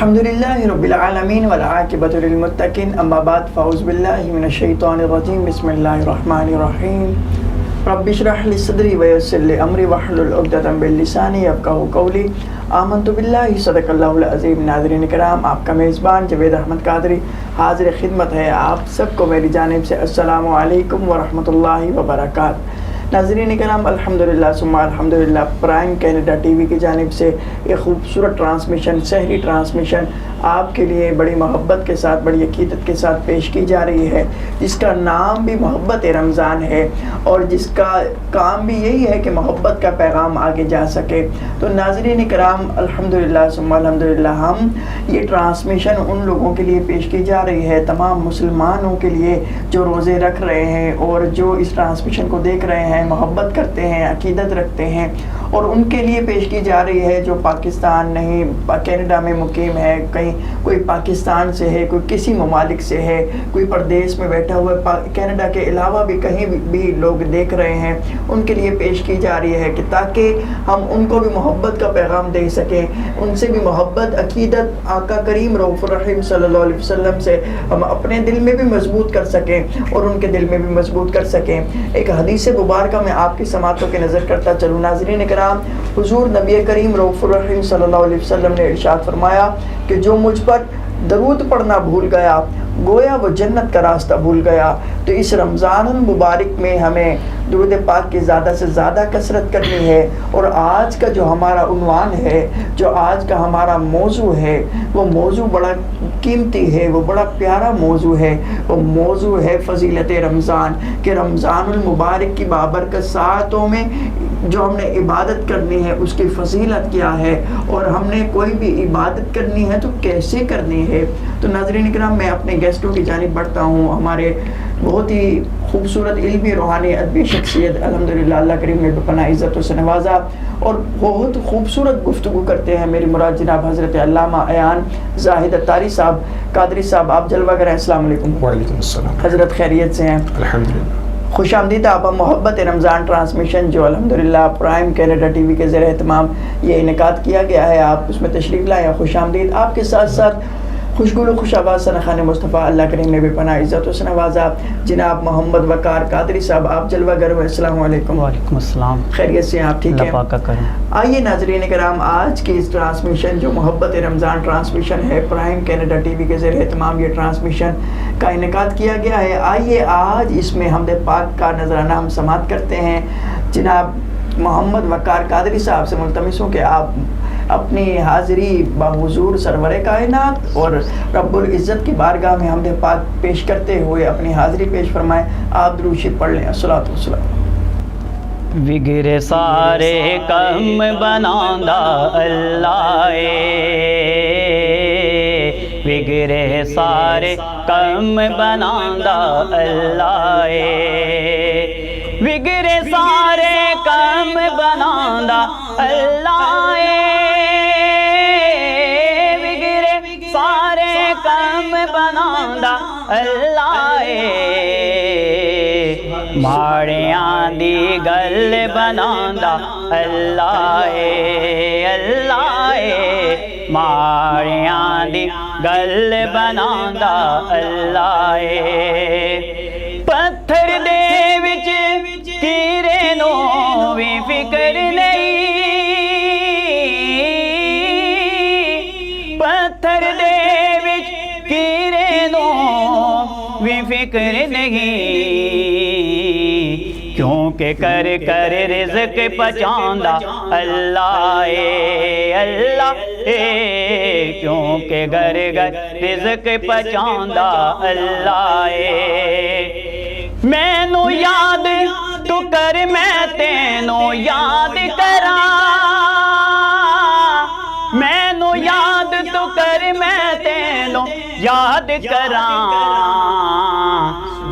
الحمدللہ رب العالمین والعاقبۃ للمتقین اما بعد فاعوذ باللہ من الشیطان الرجیم بسم اللہ الرحمن الرحیم رب اشرح لی صدری ویسر لی امری واحلل عقدۃ من لسانی یفقہوا قولی آمنت باللہ صدق اللہ العظیم۔ ناظرین کرام، آپ کا میزبان جاوید احمد قادری حاضر خدمت ہے۔ آپ سب کو میری جانب سے السلام علیکم ورحمۃ اللہ وبرکاتہ۔ ناظرین کرام، الحمدللہ ثم الحمدللہ، پرائم کینیڈا ٹی وی کی جانب سے ایک خوبصورت ٹرانسمیشن، سحری ٹرانسمیشن آپ کے لیے بڑی محبت کے ساتھ، بڑی عقیدت کے ساتھ پیش کی جا رہی ہے، جس کا نام بھی محبت رمضان ہے اور جس کا کام بھی یہی ہے کہ محبت کا پیغام آگے جا سکے۔ تو ناظرین کرام، الحمدللہ ثم الحمدللہ، ہم یہ ٹرانسمیشن ان لوگوں کے لیے پیش کی جا رہی ہے، تمام مسلمانوں کے لیے جو روزے رکھ رہے ہیں اور جو اس ٹرانسمیشن کو دیکھ رہے ہیں، محبت کرتے ہیں، عقیدت رکھتے ہیں، اور ان کے لیے پیش کی جا رہی ہے جو پاکستان نہیں، کینیڈا میں مقیم ہے، کہیں کوئی پاکستان سے ہے، کوئی کسی ممالک سے ہے، کوئی پردیس میں بیٹھا ہوا کینیڈا کے علاوہ بھی کہیں بھی لوگ دیکھ رہے ہیں، ان کے لیے پیش کی جا رہی ہے کہ تاکہ ہم ان کو بھی محبت کا پیغام دے سکیں، ان سے بھی محبت، عقیدت آقا کریم رؤوف الرحیم صلی اللہ علیہ وسلم سے ہم اپنے دل میں بھی مضبوط کر سکیں اور ان کے دل میں بھی مضبوط کر سکیں۔ ایک حدیث مبارکہ میں آپ کی سماعتوں کی نظر کرتا چلوں۔ ناظرین کرام، حضور نبی کریم رؤوف الرحیم صلی اللہ علیہ وسلم نے ارشاد فرمایا کہ جو مجھ پر درود پڑھنا بھول گیا گویا وہ جنت کا راستہ بھول گیا۔ تو اس رمضان المبارک میں ہمیں درود پاک کی زیادہ سے زیادہ کثرت کرنی ہے، اور آج کا جو ہمارا عنوان ہے، جو آج کا ہمارا موضوع ہے، وہ موضوع بڑا قیمتی ہے، وہ بڑا پیارا موضوع ہے۔ وہ موضوع ہے فضیلت رمضان، کہ رمضان المبارک کی بابرکت ساعتوں میں جو ہم نے عبادت کرنی ہے اس کی فضیلت کیا ہے، اور ہم نے کوئی بھی عبادت کرنی ہے تو کیسے کرنی ہے۔ تو ناظرین کرام، میں اپنے گیسٹوں کی جانب بڑھتا ہوں۔ ہمارے بہت ہی خوبصورت علمی روحانی ادبی شخصیت الحمدللہ اللہ کریم نے بپناہ عزتوں سے نوازا، اور بہت خوبصورت گفتگو کرتے ہیں۔ میری مراد جناب حضرت علامہ ایان زاہد اتاری صاحب قادری صاحب، آپ جلوہ گر ہیں۔ السلام علیکم۔ وعلیکم السلام۔ حضرت خیریت سے ہیں؟ الحمدللہ۔ خوش آمدید آپ۔ محبت رمضان ٹرانسمیشن جو الحمدللہ پرائم کینیڈا ٹی وی کے زیر اہتمام یہ انعقاد کیا گیا ہے، آپ اس میں تشریف لائیں۔ خوش آمدید۔ آپ کے ساتھ ساتھ خوشگل و خوش آواز سنخان مصطفیٰ اللہ کریم نے بھی پناہ عزتوں سے نوازا، جناب محمد وقار قادری صاحب، آپ جلوہ گر ہوئے۔ السلام علیکم۔ وعلیکم السلام۔ خیریت سے ہیں آپ؟ ٹھیک ہے۔ اللہ پاک کا کرم۔ آئیے ناظرین کرام، آج کی اس ٹرانسمیشن جو محبت رمضان ٹرانسمیشن ہے، پرائم کینیڈا ٹی وی کے زیر اہتمام یہ ٹرانسمیشن کا انعقاد کیا گیا ہے۔ آئیے آج اس میں حمد پاک کا نذرانہ ہم سماعت کرتے ہیں۔ جناب محمد وقار قادری صاحب سے ملتمس ہوں کہ آپ اپنی حاضری بحضور سرور کائنات اور رب العزت کی بارگاہ میں حمد پاک پیش کرتے ہوئے اپنی حاضری پیش فرمائیں۔ آپ درود شریف پڑھ لیں۔ الصلوۃ والسلام۔ وگرے سارے کم بناندا اللہ وگرے سارے کم بناندا اللہ وگرے سارے کم بناندا اللہ وگرے سارے کم بناندا اللہ ماڑیاں دی گل بناندا اللہ اللہ ماڑیاں دی گل بناندا اللہ پتھر دے وچ کیرے نو وی فکر نہیں پتھر دے وچ کیرے نو وی فکر نہیں کیونکہ کر کر رزق پہنچاندا اللہ اللہ کیونکہ گھر گھر رزق پہنچاندا اللہ مینوں یاد تو کر میں تینوں یاد کراں مینوں یاد تو کر میں تینوں یاد کراں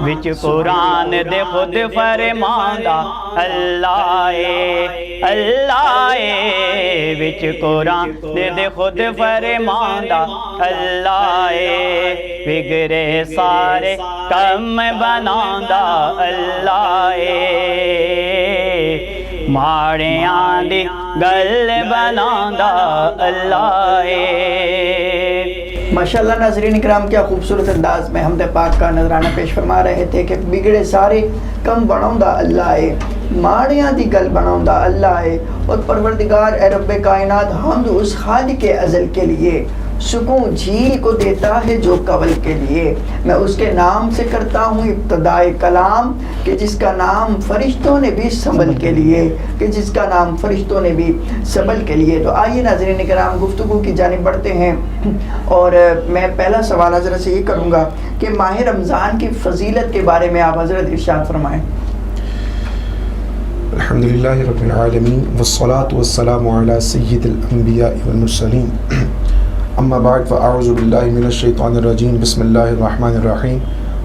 وچ قرآن دے خود فرماندا اللہ اللہ وچ قرآن دے خود فرماندا اللہ بگڑے سارے کم بناندا اللہ ماڑیاں دی گل بناندا اللہ ماشاءاللہ ناظرین اکرام، کیا خوبصورت انداز میں حمد پاک کا نذرانہ پیش فرما رہے تھے کہ بگڑے سارے کم بناؤندا اللہ ہے، ماڑیاں دی گل بناؤندا اللہ ہے، اور پروردگار اے رب کائنات حمد اس خالق ازل کے لیے، سکون جھیل کو دیتا ہے جو کول کے لیے، میں اس کے نام سے کرتا ہوں ابتدائے کلام، کہ جس کا نام فرشتوں نے بھی سنبھل کے لیے، کہ جس کا نام فرشتوں نے بھی سنبھل کے لیے۔ تو آئیے ناظرین کرام گفتگو کی جانب بڑھتے ہیں، اور میں پہلا سوال حضرت سے یہ کروں گا کہ ماہ رمضان کی فضیلت کے بارے میں آپ حضرت ارشاد فرمائیں۔ الحمدللہ رب العالمین والصلاة والسلام علی سید الانبیاء والمرسلین، اما بعد فاعوذ باللہ من الشیطان الرجیم، بسم اللہ الرحمن الرحیم،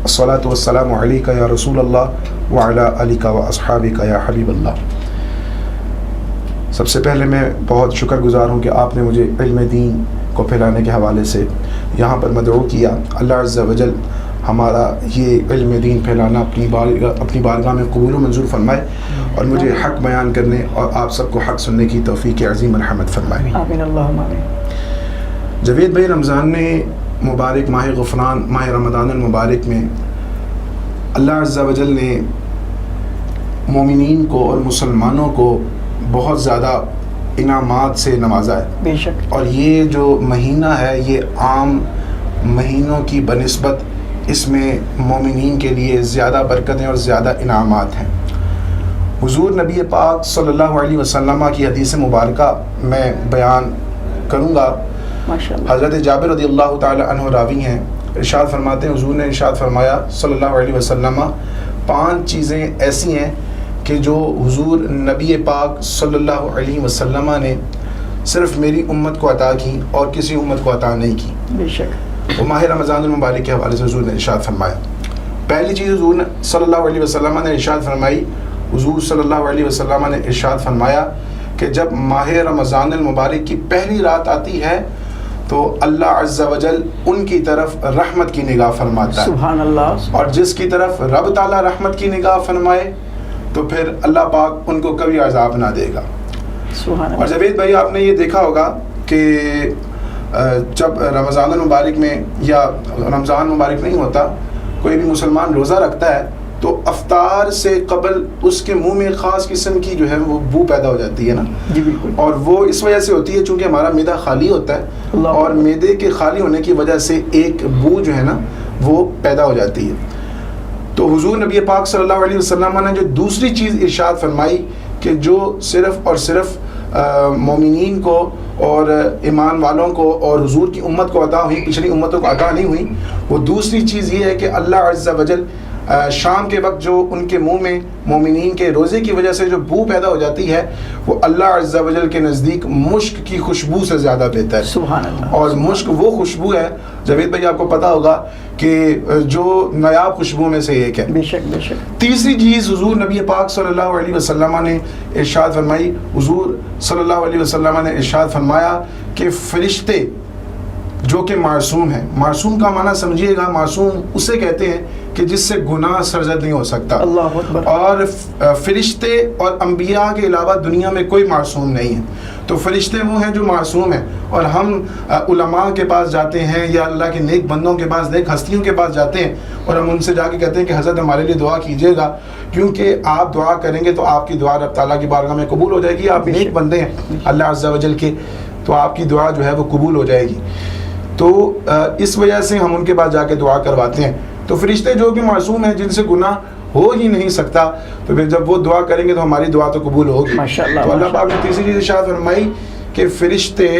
الصلاة والسلام علیکہ یا رسول اللہ وعلی آلک و اصحابک یا حبیب اللہ۔ سب سے پہلے میں بہت شکر گزار ہوں کہ آپ نے مجھے علم دین کو پھیلانے کے حوالے سے یہاں پر مدعو کیا۔ اللہ عز و جل ہمارا یہ علم دین پھیلانا اپنی بارگاہ میں قبول و منظور فرمائے، اور مجھے حق بیان کرنے اور آپ سب کو حق سننے کی توفیق عظیم مرحمت فرمائے۔ آمین اللہم آمین۔ جاوید بھائی، رمضان میں مبارک ماہ غفران، ماہ رمضان المبارک میں اللہ عز و جل نے مومنین کو اور مسلمانوں کو بہت زیادہ انعامات سے نوازا ہے، بے شک، اور یہ جو مہینہ ہے یہ عام مہینوں کی بنسبت اس میں مومنین کے لیے زیادہ برکتیں اور زیادہ انعامات ہیں۔ حضور نبی پاک صلی اللہ علیہ وسلم کی حدیث مبارکہ میں بیان کروں گا۔ ماشاءاللہ، حضرت جابر رضی اللہ تعالی عنہ راوی ہیں، ارشاد فرماتے ہیں حضور نے ارشاد فرمایا صلی اللہ علیہ وسلم، 5 چیزیں ایسی ہیں کہ جو حضور نبی پاک صلی اللہ علیہ وسلم نے صرف میری امت کو عطا کی اور کسی امت کو عطا نہیں کی۔ بے شک، وہ ماہ رمضان المبارک کے حوالے سے حضور نے ارشاد فرمایا۔ پہلی چیز حضور نے صلی اللہ علیہ وسلم نے ارشاد فرمائی، حضور صلی اللہ علیہ وسلم نے ارشاد فرمایا کہ جب ماہ رمضان المبارک کی پہلی رات آتی ہے تو اللہ عز و جل ان کی طرف رحمت کی نگاہ فرماتا ہے، سبحان اللہ، اور جس کی طرف رب تعالیٰ رحمت کی نگاہ فرمائے تو پھر اللہ پاک ان کو کبھی عذاب نہ دے گا۔ سبحان اللہ۔ اور جاوید بھائی، آپ نے یہ دیکھا ہوگا کہ جب رمضان المبارک میں یا رمضان مبارک نہیں ہوتا، کوئی بھی مسلمان روزہ رکھتا ہے تو افطار سے قبل اس کے منہ میں خاص قسم کی جو ہے وہ بو پیدا ہو جاتی ہے نا، جی بالکل، اور وہ اس وجہ سے ہوتی ہے چونکہ ہمارا معدہ خالی ہوتا ہے، اللہ، اور معدے کے خالی ہونے کی وجہ سے ایک بو جو ہے نا وہ پیدا ہو جاتی ہے۔ تو حضور نبی پاک صلی اللہ علیہ وسلم نے جو دوسری چیز ارشاد فرمائی کہ جو صرف اور صرف مومنین کو اور ایمان والوں کو اور حضور کی امت کو عطا ہوئی، پچھلی امتوں کو عطا نہیں ہوئی، وہ دوسری چیز یہ ہے کہ اللہ عز و جل شام کے وقت جو ان کے منہ میں مومنین کے روزے کی وجہ سے جو بو پیدا ہو جاتی ہے وہ اللہ عز و جل کے نزدیک مشک کی خوشبو سے زیادہ بہتر ہے۔ سبحان اللہ، اور مشک وہ خوشبو ہے جاوید بھائی، آپ کو پتا ہوگا کہ جو نایاب خوشبو میں سے ایک ہے۔ بے شک، بے شک، تیسری چیز حضور نبی پاک صلی اللہ علیہ وسلم نے ارشاد فرمائی، حضور صلی اللہ علیہ وسلم نے ارشاد فرمایا کہ فرشتے جو کہ معصوم ہیں، معصوم کا معنی سمجھیے گا، معصوم اسے کہتے ہیں کہ جس سے گناہ سرزد نہیں ہو سکتا، اللہ اکبر، اور فرشتے اور انبیاء کے علاوہ دنیا میں کوئی معصوم نہیں ہے۔ تو فرشتے وہ ہیں جو معصوم ہیں، اور ہم علماء کے پاس جاتے ہیں یا اللہ کے نیک بندوں کے پاس، نیک ہستیوں کے پاس جاتے ہیں، اور ہم ان سے جا کے کہتے ہیں کہ حضرت ہمارے لیے دعا کیجیے گا، کیونکہ آپ دعا کریں گے تو آپ کی دعا رب تعالیٰ کی بارگاہ میں قبول ہو جائے گی، آپ نیک بندے ہیں اللہ عز و جل کے، تو آپ کی دعا جو ہے وہ قبول ہو جائے گی۔ تو اس وجہ سے ہم ان کے پاس جا کے دعا کرواتے ہیں۔ تو فرشتے جو کہ معصوم ہیں، جن سے گناہ ہو ہی نہیں سکتا، تو پھر جب وہ دعا کریں گے تو ہماری دعا تو قبول ہوگی۔ ماشاءاللہ، تو اللہ پاک نے تیسری چیز ارشاد فرمائی کہ فرشتے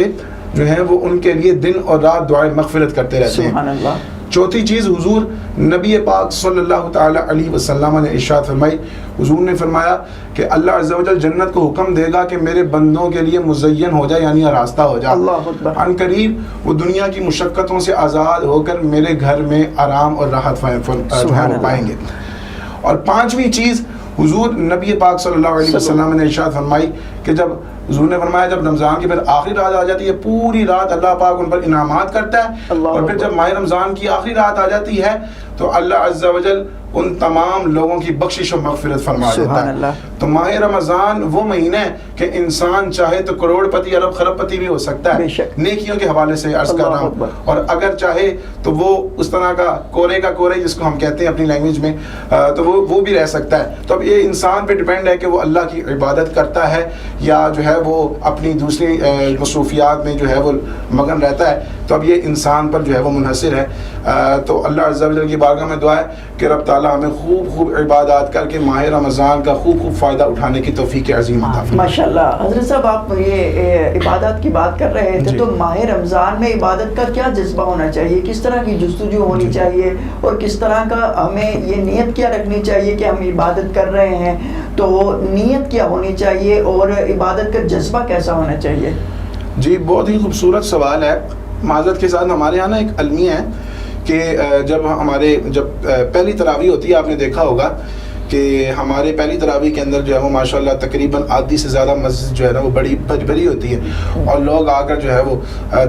جو ہیں وہ ان کے لیے دن اور رات دعائیں مغفرت کرتے رہتے ہیں۔ سبحان اللہ۔ چوتھی چیز حضور نبی پاک صلی اللہ تعالی علیہ وسلم نے ارشاد فرمائی، حضور نے فرمایا کہ اللہ عز و جل جنت کو حکم دے گا کہ میرے بندوں کے لیے مزین ہو جائے، یعنی آراستہ ہو جائے، اللہ اکبر، عن قریب وہ دنیا کی مشقتوں سے آزاد ہو کر میرے گھر میں آرام اور راحت پائیں گے۔ اور پانچویں چیز حضور نبی پاک صلی اللہ علیہ وسلم نے ارشاد فرمائی کہ جب حضور نے فرمایا جب رمضان کی پھر آخری رات آ جاتی ہے، پوری رات اللہ پاک ان پر انعامات کرتا ہے، اور پھر جب ماہ رمضان کی آخری رات آ جاتی ہے تو اللہ عز و جل ان تمام لوگوں کی بخشش و مغفرت فرما دیتا سبحان ہے. اللہ. تو ماہ رمضان وہ مہینہ ہے کہ انسان چاہے تو کروڑ پتی ارب خرب پتی بھی ہو سکتا ہے بے شک. نیکیوں کے حوالے سے عرض کر رہا اللہ ہوں. اور اگر چاہے تو وہ اس طرح کا کورے جس کو ہم کہتے ہیں اپنی لینگویج میں تو وہ بھی رہ سکتا ہے. تو اب یہ انسان پہ ڈیپینڈ ہے کہ وہ اللہ کی عبادت کرتا ہے یا جو ہے وہ اپنی دوسری مصروفیات میں جو ہے وہ مگن رہتا ہے. تو اب یہ انسان پر جو ہے وہ منحصر ہے. تو اللہ عز و جل کی بارگاہ میں دعا ہے کہ رب تعالیٰ ہمیں خوب عبادات کر کے ماہ رمضان کا خوب فائدہ اٹھانے کی توفیق عظیم عطا فرمائے. ماشاء اللہ. حضرت صاحب آپ یہ عبادت کی بات کر رہے تھے, جی. تو ماہ رمضان میں عبادت کا کیا جذبہ ہونا چاہیے, کس طرح کی جستجو ہونی چاہیے, اور کس طرح کا ہمیں یہ نیت کیا رکھنی چاہیے کہ ہم عبادت کر رہے ہیں, تو نیت کیا ہونی چاہیے اور عبادت کا جذبہ کیسا ہونا چاہیے؟ جی بہت ہی خوبصورت سوال ہے. معذرت کے ساتھ ہمارے یہاں نا ایک المیہ ہے کہ جب پہلی تراویح ہوتی ہے, آپ نے دیکھا ہوگا کہ ہمارے پہلی تراویح کے اندر جو ہے وہ ماشاءاللہ تقریباً آدھی سے زیادہ مسجد جو ہے نا وہ بڑی بھری ہوتی ہے, اور لوگ آ کر جو ہے وہ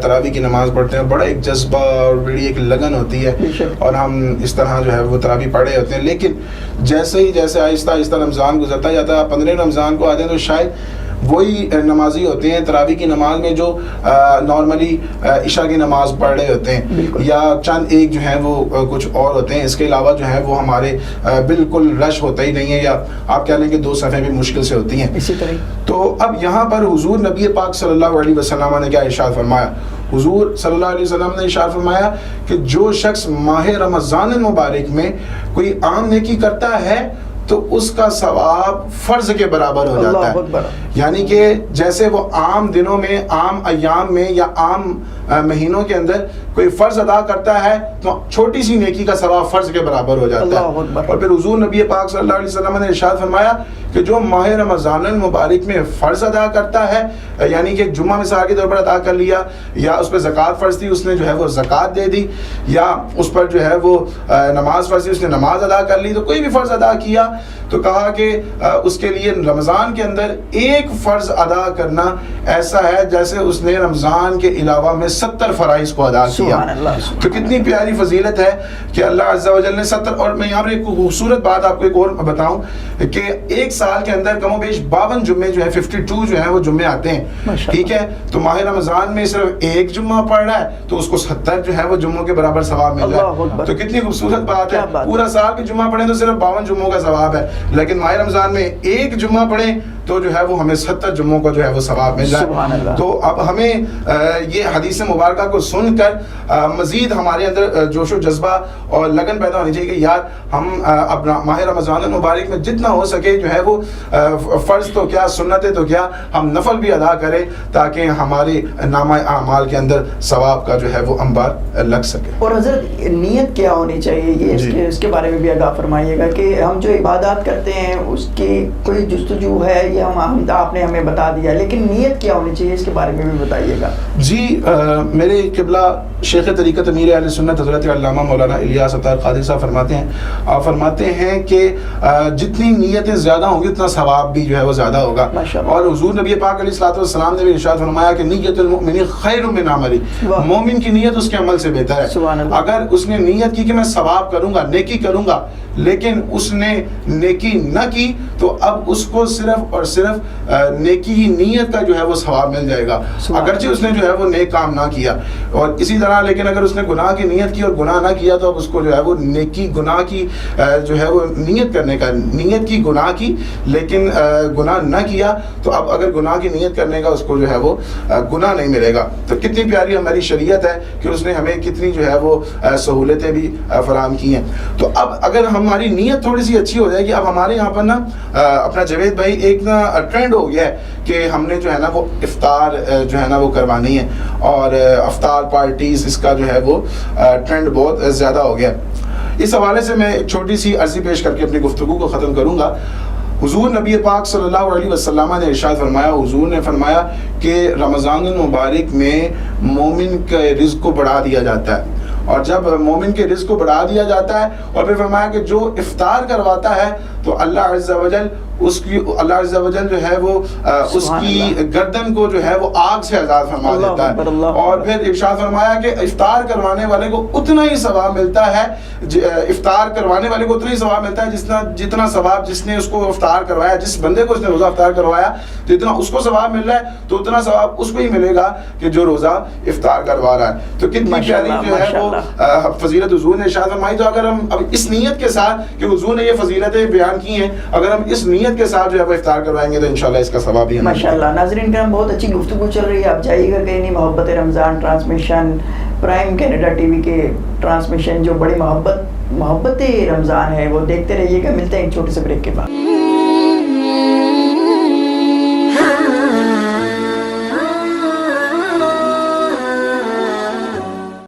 تراویح کی نماز پڑھتے ہیں. بڑا ایک جذبہ اور بڑی ایک لگن ہوتی ہے, اور ہم اس طرح جو ہے وہ تراویح پڑھ رہے ہوتے ہیں. لیکن جیسے آہستہ رمضان گزرتا جاتا ہے, 15 رمضان کو آتے ہیں تو شاید وہی نمازی ہوتے ہیں تراویح کی نماز میں جو نارملی عشاء کی نماز پڑھ رہے ہوتے ہیں, یا چند ایک جو ہیں وہ کچھ اور ہوتے ہیں. اس کے علاوہ جو ہے وہ ہمارے بالکل رش ہوتا ہی نہیں ہے, یا آپ کہہ لیں کہ 2 صفحے بھی مشکل سے ہوتی ہیں. اسی طرح تو اب یہاں پر حضور نبی پاک صلی اللہ علیہ وسلم نے کیا ارشاد فرمایا؟ حضور صلی اللہ علیہ وسلم نے ارشاد فرمایا کہ جو شخص ماہ رمضان المبارک میں کوئی عام نیکی کرتا ہے تو اس کا ثواب فرض کے برابر ہو جاتا ہے. یعنی کہ جیسے وہ عام دنوں میں, عام ایام میں یا عام مہینوں کے اندر کوئی فرض ادا کرتا ہے تو چھوٹی سی نیکی کا ثواب فرض کے برابر ہو جاتا ہے. اور پھر حضور نبی پاک صلی اللہ علیہ وسلم نے ارشاد فرمایا کہ جو ماہ رمضان المبارک میں فرض ادا کرتا ہے, یعنی کہ جمعہ مثال کے طور پر ادا کر لیا, یا اس پہ زکوٰۃ فرض تھی اس نے جو ہے وہ زکوٰۃ دے دی, یا اس پر جو ہے وہ نماز فرض تھی اس نے نماز ادا کر لی, تو کوئی بھی فرض ادا کیا تو کہا کہ اس کے لیے رمضان کے اندر ایک فرض ادا کرنا ایسا ہے جیسے اس نے رمضان کے علاوہ میں 70 فرائض کو ادا کیا. تو کتنی پیاری فضیلت ہے کہ اللہ عز و جل نے 70. اور میں یہاں پر ایک خوبصورت بات آپ کو ایک اور بتاؤں کہ ایک سال کے اندر کم و بیش 52 جمعے جو ہیں 52 جو ہیں وہ جمعے آتے ہیں, ٹھیک ہے. تو ماہ رمضان میں صرف ایک جمعہ پڑھ رہا ہے تو اس کو 70 جو ہے وہ جمعوں کے برابر ثواب مل رہا ہے. تو کتنی خوبصورت بات ہے, پورا سال کے جمعہ پڑھیں تو صرف 52 جمعوں کا ثواب ہے, لیکن ماہ رمضان میں ایک جمعہ پڑھیں تو جو ہے وہ ہمیں 70 جمعوں کا جو ہے وہ ثواب مل رہا ہے. تو اب ہمیں یہ حدیث مبارکہ کو سن کر مزید ہمارے اندر جوش و جذبہ اور لگن پیدا ہونی چاہیے کہ یار ہم اپنا ماہ رمضان المبارک میں جتنا ہو سکے جو ہے وہ فرض تو کیا, سنتیں تو کیا, ہم نفل بھی ادا کریں تاکہ ہمارے نامہ اعمال کے اندر ثواب کا جو ہے وہ انبار لگ سکے. اور حضرت نیت کیا ہونی چاہیے, یہ اس کے بارے میں بھی آگاہ فرمائیے گا کہ ہم جو عبادات کرتے ہیں اس کی کوئی جستجو ہے, یہ آپ نے ہمیں بتا دیا, لیکن نیت کیا ہونی چاہیے اس کے بارے میں بھی بتائیے گا. جی میرے قبلہ شیخ طریقت امیر اہل سنت حضرت علامہ مولانا الیاس اتار قادری صاحب فرماتے ہیں کہ جتنی نیتیں زیادہ ہوں گی اتنا ثواب بھی جو ہے وہ زیادہ ہوگا. اور حضور نبی پاک علیہ الصلوۃ والسلام نے بھی ارشاد فرمایا کہ نیت المؤمن خیر من عملی, مومن کی نیت اس کے عمل سے بہتر ہے. اگر اس نے نیت کی کہ میں ثواب کروں گا, نیکی کروں گا, لیکن اس نے نیکی نہ کی تو اب اس کو صرف اور صرف نیکی ہی نیت کا جو ہے وہ ثواب مل جائے گا, اگرچہ اس نے جو ہے وہ نیک کام نہ کیا. اور اسی طرح لیکن اگر اس نے گناہ کی نیت کی اور گناہ نہ کیا تو اب اس کو جو ہے وہ نیکی گناہ کی جو ہے وہ نیت کرنے کا, نیت کی گناہ کی لیکن گناہ نہ کیا تو اب اگر گناہ کی نیت کرنے کا اس کو جو ہے وہ گناہ نہیں ملے گا. تو کتنی پیاری ہماری شریعت ہے کہ اس نے ہمیں کتنی جو ہے وہ سہولتیں بھی فراہم کی ہیں. تو اب اگر ہماری نیت تھوڑی سی اچھی ہو جائے گی, اب ہمارے یہاں پر نا اپنا جاوید بھائی ایک نا ٹرینڈ ہو گیا ہے کہ ہم نے جو ہے نا وہ افطار جو ہے نا وہ کروانی ہے, اور افطار پارٹیز اس کا جو ہے وہ ٹرینڈ بہت زیادہ ہو گیا. اس حوالے سے میں ایک چھوٹی سی عرضی پیش کر کے اپنی گفتگو کو ختم کروں گا. حضور نبی پاک صلی اللہ علیہ وسلم نے ارشاد فرمایا, حضور نے فرمایا کہ رمضان المبارک میں مومن کے رزق کو بڑھا دیا جاتا ہے, اور جب مومن کے رزق کو بڑھا دیا جاتا ہے اور پھر فرمایا کہ جو افطار کرواتا ہے تو تو اللہ عز و جل اللہ عز و جل جو ہے وہ اس کی گردن کو جو ہے وہ آگ سے آزاد فرما دیتا ہے. اور پھر ارشاد فرمایا کہ افطار کروانے والے کو اتنا ہی ثواب ملتا ہے, افطار کروانے والے کو اتنا ہی ثواب ملتا ہے جتنا ثواب جس نے اس کو افطار کروایا, جس بندے کو اس نے روزہ افطار کروایا تو اتنا اس کو ثواب مل رہا ہے, تو اتنا ثواب اس کو ہی ملے گا کہ جو روزہ افطار کروا رہا ہے. تو کتنی پیاری جو ہے وہ فضیلت حضور نے ارشاد فرمائی. تو اگر ہم اب اس نیت کے ساتھ کہ حضور نے یہ فضیلتیں بیان کی ہیں, اگر ہم اس نیت کے ساتھ جو ہے وہ افطار کروائیں گے تو انشاءاللہ اس کا ثواب بھی ہمیں. ماشاءاللہ. ناظرین کرام, بہت اچھی گفتگو چل رہی ہے, آپ جائیے گا کہیں نہیں. محبت رمضان transmission, prime Canada T V کے ٹرانسمیشن جو بڑی محبت رمضان ہے وہ دیکھتے رہیے گا. ملتے ہیں ایک چھوٹے سے بریک کے بعد.